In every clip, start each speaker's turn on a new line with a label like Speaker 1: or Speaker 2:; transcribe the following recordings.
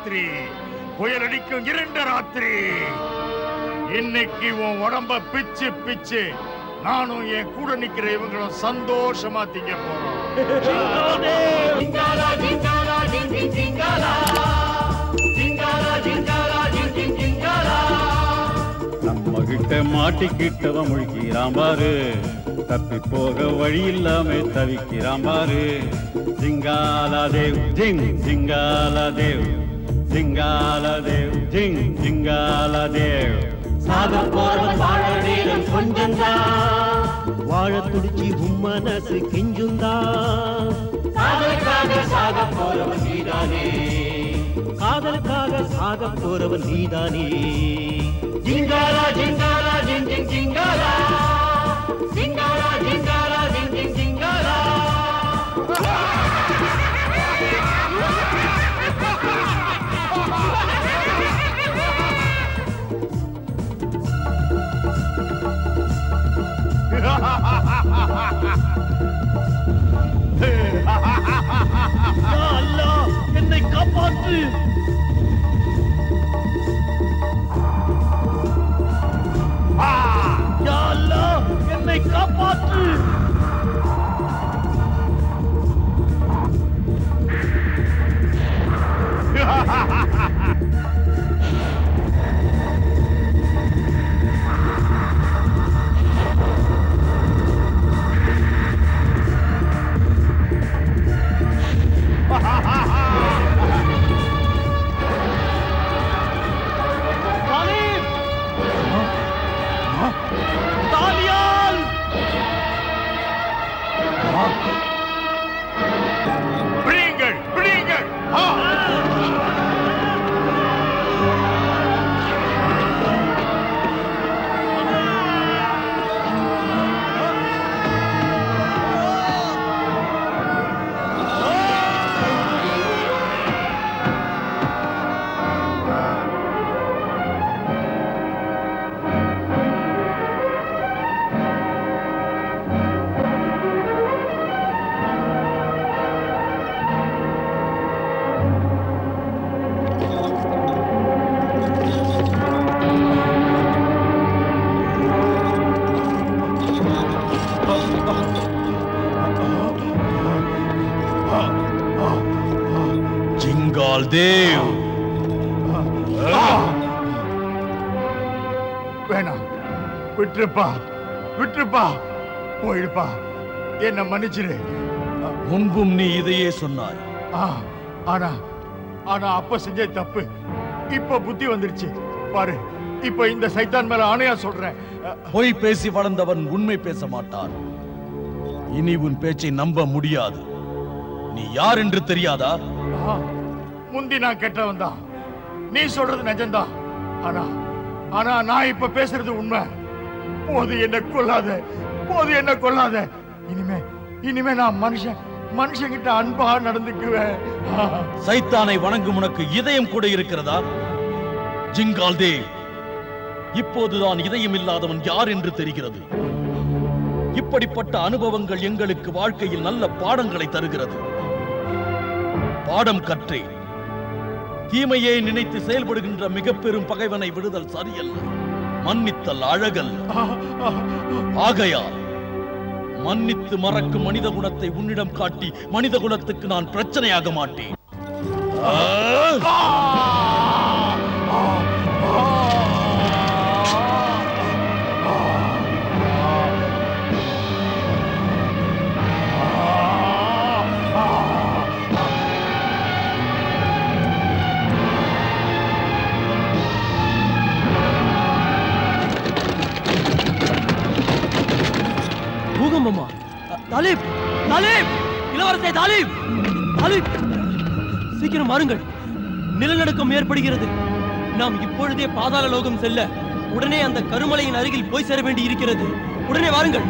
Speaker 1: ராத்திரி, புயல் அடிக்கும் இருண்ட ராத்திரி. இன்னைக்கு உன் உடம்ப பிச்சு பிச்சு நானும் என் கூட நிக்கிற இவங்களும் சந்தோஷமா திங்க போறோம்.
Speaker 2: நம்ம கிட்ட மாட்டிக்கிட்டவன் முழிக்கிறான் பாரு, தப்பி போக வழி இல்லாம தவிக்கிறான் பாரு. ஜிங்காலா தேவ் ஜிங் ஜிங்காலா தேவ், ஜிங்காலா தேவ் ஜிங் ஜிங்காலா தேவ்.
Speaker 3: சாக போறவன் வாழ நேரம் கொஞ்சம்தான், வாழ துடிச்சி மனசு கெஞ்சுந்தான். காதலுக்காக சாக போறவன் நீதானே, காதலுக்காக சாக போறவன் நீதானே. ஜிங்காலா ஜிங்காலா ஜிங் ஜிங் ஜிங்காலா, ஜிங்காலா ஜிங்காலா ஜிங் ஜிங் ஜிங்காலா.
Speaker 4: என்னை காப்பாற்று. என்னை காப்பாற்று.
Speaker 1: பிடிங்கள் பிடிங்கள்.
Speaker 4: ஜிங்கால் தேவ்,
Speaker 1: வேணாம், விட்டுருப்பா விட்டுருப்பா, போயிடுப்பா, என்ன மன்னிச்சிரு.
Speaker 4: முன்பும் நீ இதையே சொன்னாய்.
Speaker 1: ஆனா ஆனா அப்ப செஞ்ச தப்பு இப்ப புத்தி வந்துருச்சு பாரு. இப்ப இந்த சைத்தான் மேல ஆணையா சொல்றேன்,
Speaker 4: பொய் பேசி வளர்ந்தவன் உண்மை பேச மாட்டான். இனி உன் பேச்சை நம்ப முடியாது. நீ யார் என்று தெரியாதா?
Speaker 1: முந்தி நான் கெட்டவன் தான், நீ சொல்றது நிஜம்தான். ஆனா ஆனா நான் இப்ப பேசுறது உண்மை. போது என்ன கொல்லாத, போது என்ன கொல்லாத. இனிமே இனிமே நான் மனுஷங்கிட்ட அன்பா நடந்துக்குவேன்.
Speaker 4: சைத்தானை வணங்கும் உனக்கு இதயம் கூட இருக்கிறதா? ஜிங்கால் தேவ், இப்போதுதான் இதயம் இல்லாதவன் யார் என்று தெரிகிறது. இப்படிப்பட்ட அனுபவங்கள் எங்களுக்கு வாழ்க்கையில் நல்ல பாடங்களை தருகிறது. பாடம் கற்றே தீமையை நினைத்து செயல்படுகின்ற மிக பெரும் பகைவனை விடுதல் சரியல்ல, மன்னித்தல் அழகல்ல. ஆகையால் மன்னித்து மறக்கும் மனித குணத்தை உன்னிடம் காட்டி மனித குலத்துக்கு நான் பிரச்சனையாக மாட்டேன்.
Speaker 3: பூகம்பமா? தாலிப், தாலிப், இளவரசே தாலிப், தாலிப், சீக்கிரம் வாருங்கள், நிலநடுக்கம் ஏற்படுகிறது. நாம் இப்பொழுதே பாதாள லோகம் செல்ல உடனே அந்த கருமலையின் அருகில் போய் சேர வேண்டி இருக்கிறது. உடனே வாருங்கள்.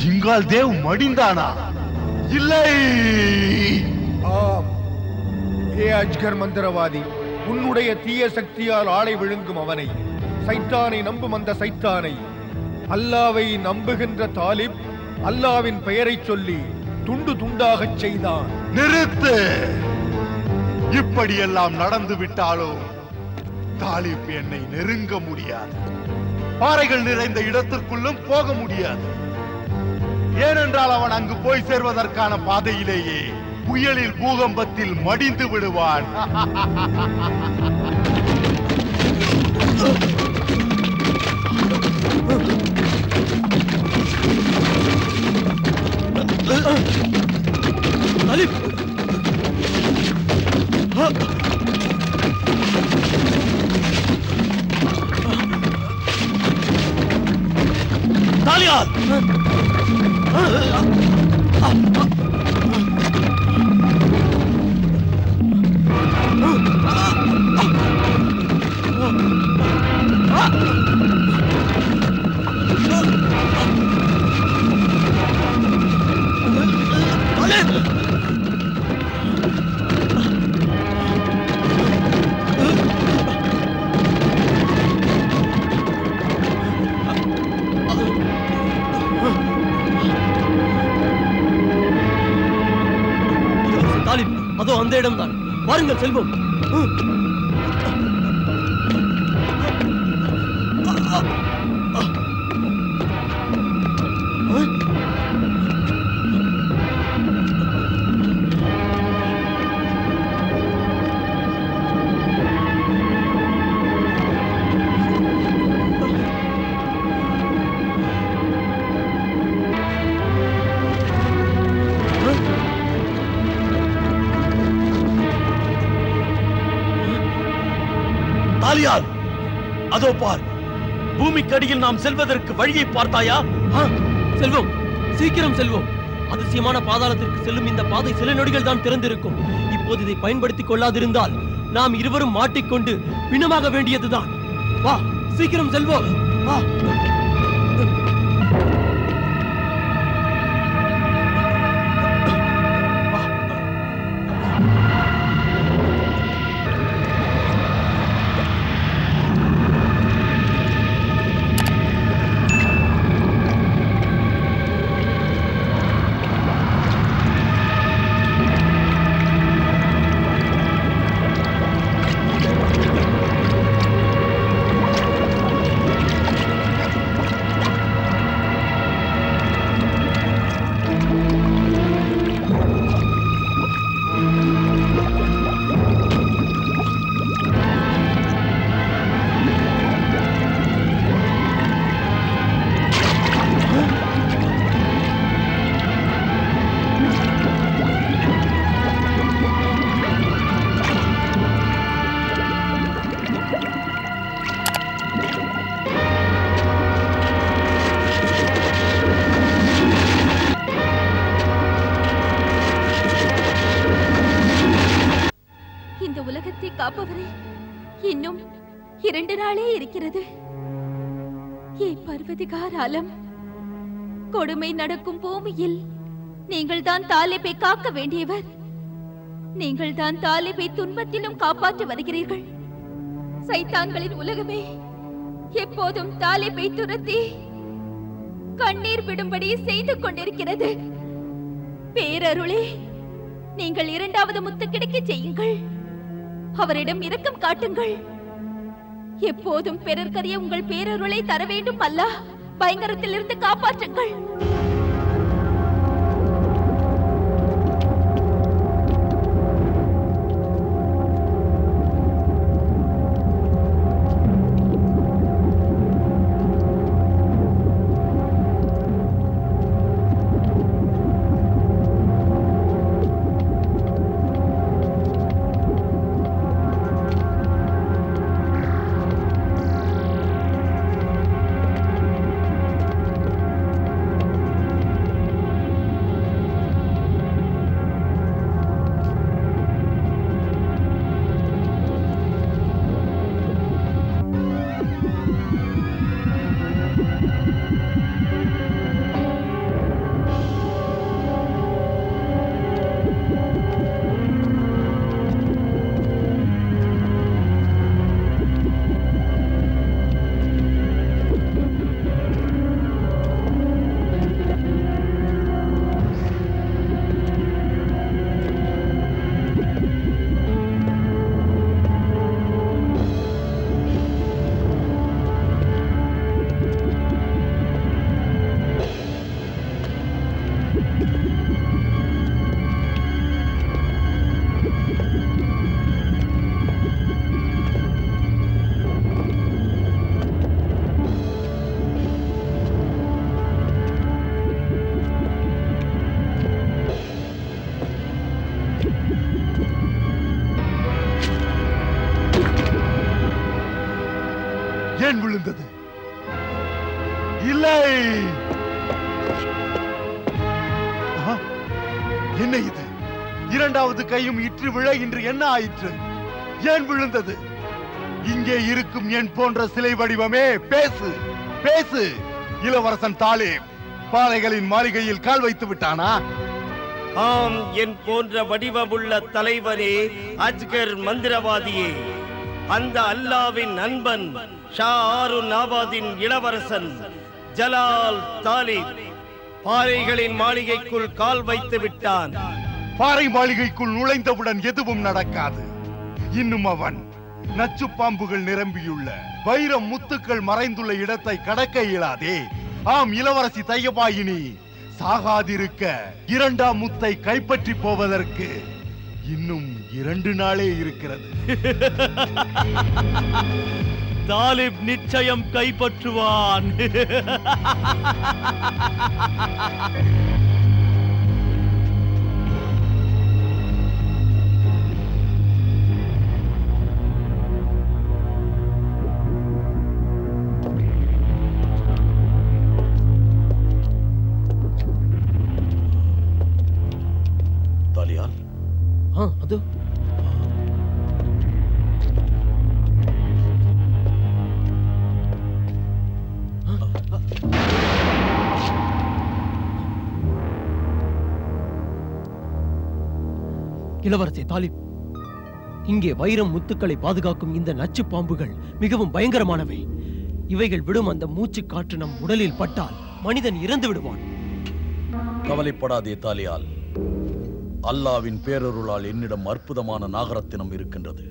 Speaker 1: ஜிங்கால் தேவ் மடிந்தானா? இல்லை.
Speaker 5: ये अजगर मंत्रवादी உன்னுடைய தீய சக்தியால் ஆளை விழுங்கும் அவனை, சைத்தானை நம்பும் அந்த சைத்தானை, அல்லாவை நம்புகின்ற தாலிப் அல்லாவின் பெயரை சொல்லி துண்டு துண்டாகச் செய்தான்.
Speaker 6: நிறுத்து! இப்படியெல்லாம் நடந்து விட்டாலோ தாலிப் என்னை நெருங்க முடியாது, பாறைகள் நிறைந்த இடத்திற்குள்ளும் போக முடியாது. ஏனென்றால் அவன் அங்கு போய் சேர்வதற்கான பாதையிலேயே புயலில் பூகம்பத்தில் மடிந்து விடுவான்.
Speaker 4: தாலியால்
Speaker 3: அதோ அந்த இடம்தான். வாருங்கள் செல்வோம்.
Speaker 4: தாலியால் அதோ பார், பூமிக்கடியில் நாம் செல்வதற்கு வழியை பார்த்தாயா?
Speaker 3: செல்வோம், சீக்கிரம் செல்வோம். அதிசயமான பாதாளத்திற்கு செல்லும் இந்த பாதை சில நொடிகள் தான் திறந்திருக்கும். இப்போது இதை பயன்படுத்திக் கொள்ளாதிருந்தால் நாம் இருவரும் மாட்டிக்கொண்டு பிணமாக வேண்டியதுதான். வா, சீக்கிரம் செல்வோம். வா.
Speaker 7: காப்பவரே, இன்னும் 2 நாளே இருக்கிறது. ஏ பர்வதிகார் ஆலம், கொடுமை நடக்கும் பூமியில் நீங்கள் தான் தாலிபை காக்க வேண்டியவர். நீங்கள் தான் தாலிபை துன்பத்திலும் காப்பாற்றி வருகிறீர்கள். சைத்தான்களின் உலகமே எப்போதும் தாலிபை துரத்தி கண்ணீர் விடும்படி செய்து கொண்டிருக்கிறது. பேரருளே, நீங்கள் 2வது முத்து கிடைக்க செய்யுங்கள். அவரிடம் இரக்கம் காட்டுங்கள். எப்போதும் பிறர்க்கரிய உங்கள் பேரருளை தர வேண்டும். அல்லாஹ், பயங்கரத்திலிருந்து காப்பாற்றுங்கள்.
Speaker 6: விழுந்தது. இல்லை. என்ன இது? இரண்டாவது கையும் இற்று விழ இன்று என்ன ஆயிற்று? ஏன் விழுந்தது? இங்கே இருக்கும் என் போன்ற சிலை வடிவமே, பேசு பேசு. இளவரசன் தாலிப் பாறைகளின் மாளிகையில் கால் வைத்து விட்டானா?
Speaker 8: ஆம், என் போன்ற வடிவமுள்ள தலைவரே, அஜ்கர் மந்திரவாதியே, அந்த அல்லாவின் நண்பன் ஷா ஆருன் ஆபாதின் இளவரசன் ஜலால் தாலிப் பாறைகளின் மாளிகைக்குள் கால் வைத்து விட்டான்.
Speaker 6: பாறை மாளிகைக்குள் நுழைந்தவுடன் எதுவும் நடக்காது. இன்னும் அவன் நச்சு பாம்புகள் நிரம்பியுள்ள வைர முத்துக்கள் மறைந்துள்ள இடத்தை கடக்க இயலாதே. ஆம், இளவரசி தையபாயினி சாகாதிருக்க இரண்டாம் முத்தை கைப்பற்றி போவதற்கு இன்னும் 2 நாளே இருக்கிறது.
Speaker 4: தாலிப் நிச்சயம் கைப்பற்றுவான். தாலியால்,
Speaker 3: அது இளவரசி தாலிப், இங்கே வைரம் முத்துக்களை பாதுகாக்கும் இந்த நச்சு பாம்புகள் மிகவும் பயங்கரமானவை. இவைகள் விடும் அந்த மூச்சு காற்று நம் உடலில் பட்டால் மனிதன் இறந்து விடுவான்.
Speaker 4: கவலைப்படாதே தாலியால், அல்லாவின் பேரருளால் என்னிடம் அற்புதமான நாகரத்தினம் இருக்கின்றது.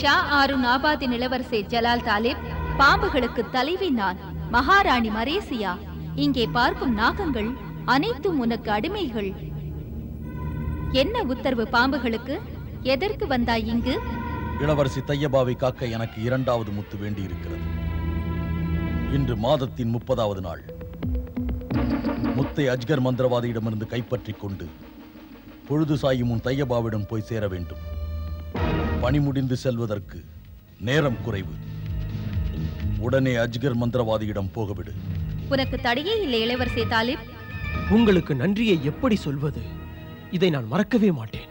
Speaker 7: ஷா ஆருன் ஆபாதின் இளவரசே ஜலால் தாலிப், பாம்புகளுக்கு தலைவி நான், மகாராணி மரேசியா. இங்கே பார்க்கும் நாகங்கள் அனைத்தும் உனக்கு அடிமைகள். என்ன உத்தரவு பாம்புகளுக்கு? எதற்கு வந்தாய் இங்கு?
Speaker 4: இளவரசி தையபாவை காக்க எனக்கு 2வது முத்து வேண்டி இருக்கிறது. இன்று மாதத்தின் 30வது நாள். முத்தை அஜ்கர் மந்திரவாதியிடமிருந்து கைப்பற்றிக் கொண்டு பொழுது சாயும் முன் தையபாவிடம் போய் சேர வேண்டும். பணி முடிந்து செல்வதற்கு நேரம் குறைவு. உடனே அஜ்கர் மந்திரவாதியிடம் போகவிடு.
Speaker 7: உனக்கு தடையே இல்லை இளவரசே தாலிப்.
Speaker 3: உங்களுக்கு நன்றியை எப்படி சொல்வது? இதை நான் மறக்கவே மாட்டேன்.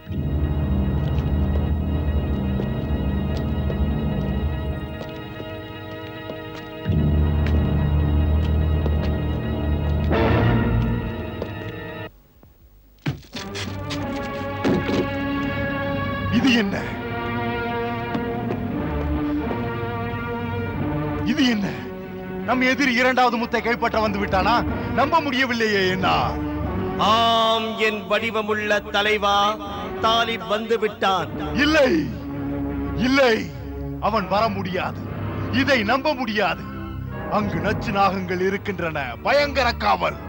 Speaker 6: இது என்ன? இது என்ன? நம் எதிரி 2வது முத்தை கைப்பற்ற வந்து விட்டானா? நம்ப முடியவில்லையே. என்ன?
Speaker 8: ஆம், என் வடிவமுள்ள தலைவா, தாலிப் வந்து விட்டான்.
Speaker 6: இல்லை இல்லை, அவன் வர முடியாது. இதை நம்ப முடியாது. அங்கு நச்சு நாகங்கள் இருக்கின்றன. பயங்கர காவல்.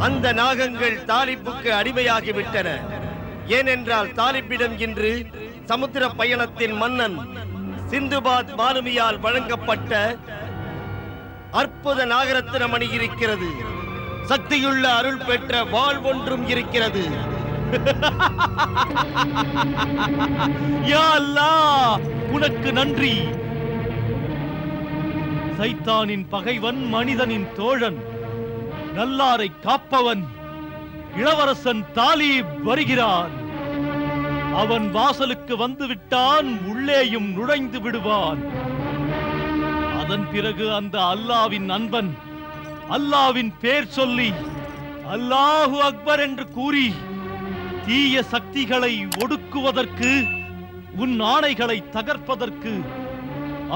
Speaker 8: அந்த நாகங்கள் தாலிப்புக்கு அடிமையாகிவிட்டன. ஏனென்றால் தாலிப்பிடம் இன்று சமுத்திர பயணத்தின் மன்னன் சிந்துபாத் பானுமியால் வழங்கப்பட்ட அற்புத நாகரத்தினம் அணி இருக்கிறது. சக்தியுள்ள அருள் பெற்ற வாள் ஒன்றும் இருக்கிறது.
Speaker 4: யா அல்லாஹ், உனக்கு நன்றி. சைத்தானின் பகைவன் மனிதனின் தோழன், நல்லாரை காப்பவன் இளவரசன் தாலிப் வருகிறான். அவன் வாசலுக்கு வந்து விட்டான், உள்ளேயும் நுழைந்து விடுவான். அதன் பிறகு அந்த அல்லாவின் நண்பன் அல்லாவின் பேர் சொல்லி அல்லாஹு அக்பர் என்று கூறி தீய சக்திகளை ஒடுக்குவதற்கு, உன் ஆணைகளை தகர்ப்பதற்கு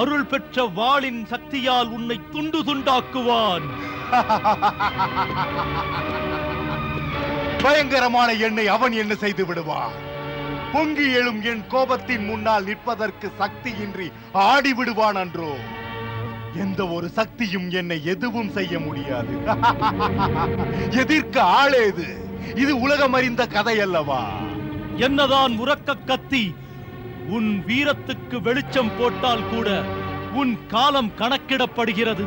Speaker 4: அருள் பெற்ற வாளின் சக்தியால் உன்னை துண்டு துண்டாக்குவான்.
Speaker 6: பயங்கரமான எண்ணை அவன் என்ன செய்து விடுவான்? பொங்கி எழும் என் கோபத்தின் முன்னால் நிற்பதற்கு சக்தியின்றி ஆடி விடுவான் அன்றோ? எந்த ஒரு சக்தியும் என்னை எதுவும் செய்ய முடியாது. எதிர்க்க ஆளேது? இது உலகம் அறிந்த கதை அல்லவா?
Speaker 4: என்னதான் உறக்க கத்தி உன் வீரத்துக்கு வெளிச்சம் போட்டால் கூட உன் காலம் கணக்கிடப்படுகிறது.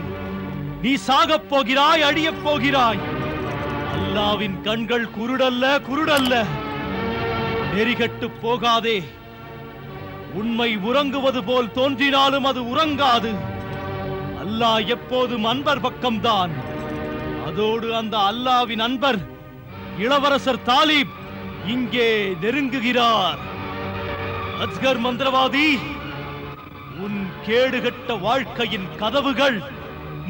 Speaker 4: நீ சாகப் போகிறாய், அழியப் போகிறாய். அல்லாவின் கண்கள் குருடல்ல, குருடல்ல. நெறிகட்டு போகாதே. உண்மை உறங்குவது போல் தோன்றினாலும் அது உறங்காது. அல்லாஹ் எப்போதும் அன்பர் பக்கம்தான். அதோடு அந்த அல்லாவின் அன்பர் இளவரசர் தாலிப் இங்கே நெருங்குகிறார். அஸ்கர் மந்திரவாதி, உன் கேடுகட்ட வாழ்க்கையின் கதவுகள்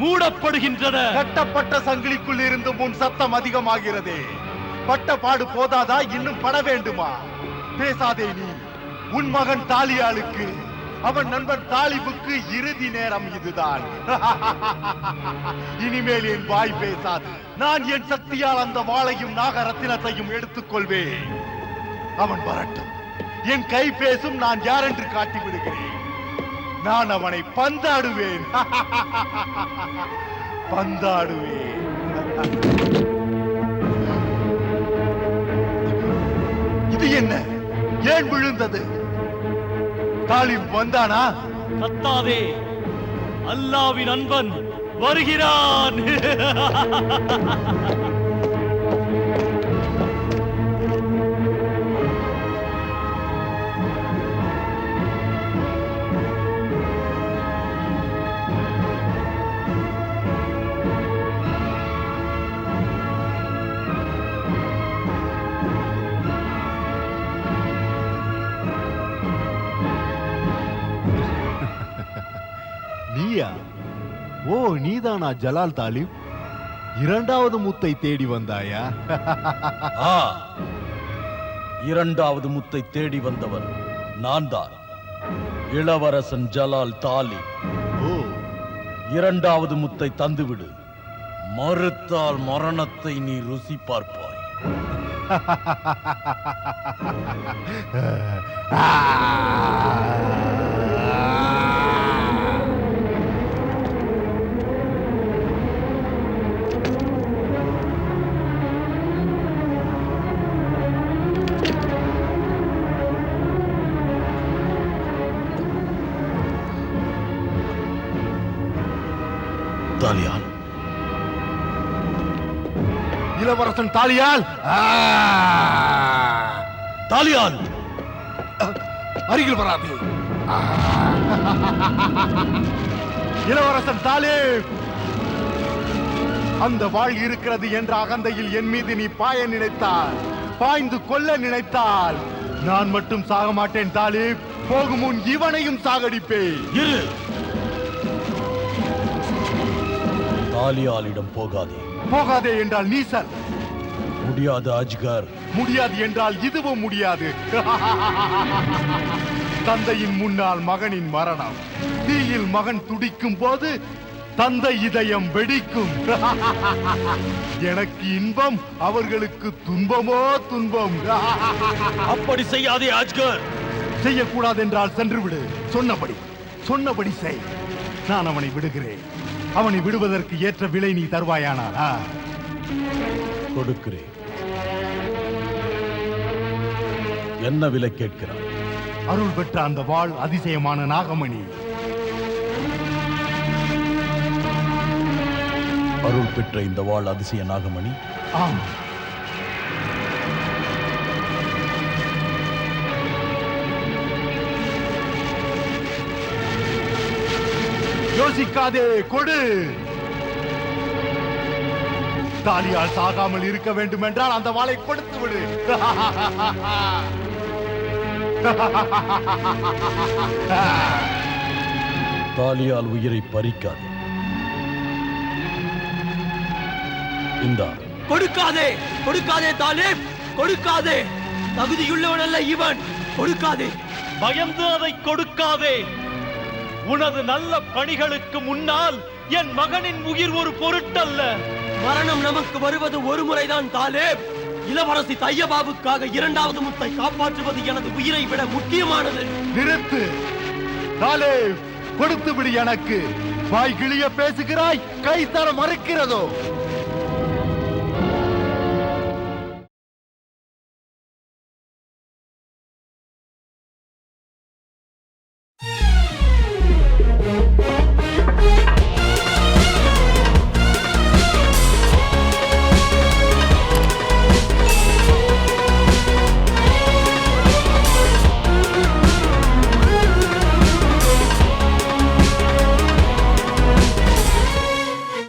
Speaker 4: மூடப்படுகின்றன.
Speaker 6: கட்டப்பட்ட சங்கிலிக்குள் இருந்து உன் சத்தம் அதிகமாகிறதே. பட்ட பாடு போதாதா, இன்னும் பட வேண்டுமா? பேசாதே நீ. உன் மகன் தாலியாளுக்கு, அவன் நண்பன் தாலிபுக்கு இறுதி நேரம் இதுதான். இனிமேல் என் வாய் பேசாது. நான் என் சக்தியால் அந்த வாளையும் நாகரத்தினத்தையும் எடுத்துக் கொள்வேன். அவன் வரட்டும். என் கை பேசும், நான் யார் என்று காட்டி விடுகிறேன். நான் அவனை பந்தாடுவேன். பந்தாடுவேன். இது என்ன? ஏன் விழுந்தது? தாலிப் வந்தானா?
Speaker 4: கத்தாதே, அல்லாவின் அன்பன் வருகிறான்.
Speaker 6: நீயா? ஓ, நீதானா ஜலால் தாலிப்? இரண்டாவது முத்தை தேடி வந்தாயா?
Speaker 4: ஆ, இரண்டாவது முத்தை தேடி வந்தவன் நான் தான், இளவரசன் ஜலால் தாலிப்.
Speaker 6: ஓ,
Speaker 4: இரண்டாவது முத்தை தந்துவிடு. மறுத்தால் மரணத்தை நீ ருசி பார்ப்பாய். தாலியால்,
Speaker 6: இளவரசன் தாலியால்.
Speaker 4: தாலியால்,
Speaker 6: அருகில் வராது. இளவரசன் தாலிப், அந்த வாழ் இருக்கிறது என்ற அகந்தையில் என் மீது நீ பாய நினைத்தால், பாய்ந்து கொல்ல நினைத்தால், நான் மட்டும் சாக மாட்டேன் தாலிப். போகும் முன் இவனையும் சாகடிப்பேன்.
Speaker 4: இரு. தாலியாலிடம் போகாதே.
Speaker 6: போகாதே என்றால் நீசல்.
Speaker 4: முடியாது அஜ்கர்.
Speaker 6: முடியாது என்றால் இதுவும் முடியாது. தந்தையின் முன்னால் மகனின் மரணம். தீயில் மகன் துடிக்கும் போது தந்தை இதயம் வெடிக்கும். எனக்கு இன்பம், அவர்களுக்கு துன்பமோ துன்பம்.
Speaker 4: அப்படி செய்யாதே அஜ்கர்.
Speaker 6: செய்யக்கூடாது என்றால் சென்று விடு. சொன்னபடி செய். நான் அவனை விடுகிறேன். அவனை விடுவதற்கு ஏற்ற விலை நீ தருவாயானாரா?
Speaker 4: கொடுக்கிறேன். என்ன விலை கேட்கிறான்?
Speaker 6: அருள் பெற்ற அந்த வாள் அதிசயமான நாகமணி.
Speaker 4: அருள் பெற்ற இந்த வாள் அதிசய நாகமணி?
Speaker 6: ஆம். யோசிக்காதே, கொடு. தாலியால் சாகாமல் இருக்க வேண்டும் என்றால் அந்த வாளை கொடுத்து விடு.
Speaker 4: தாலியால் உயிரை பறிக்காதே. இந்தா.
Speaker 3: கொடுக்காதே தாலிப், கொடுக்காதே. தகுதியுள்ளவன் அல்ல இவன். கொடுக்காதே.
Speaker 4: பயந்து அதை கொடுக்காதே. உனது நல்ல பணிகளுக்கு முன்னால் என் மகனின் உயிர் ஒரு பொருட்டல்ல.
Speaker 3: மரணம் நமக்கு வருவது ஒரு முறைதான் தாலிப். இளவரசி தையபாவுக்காக இரண்டாவது முத்தை காப்பாற்றுவது எனது உயிரை விட முக்கியமானது.
Speaker 6: நிறுத்து தாலிப், கொடுத்து விடு எனக்கு. வாய் கிளிய பேசுகிறாய், கை தர மறுக்கிறதோ?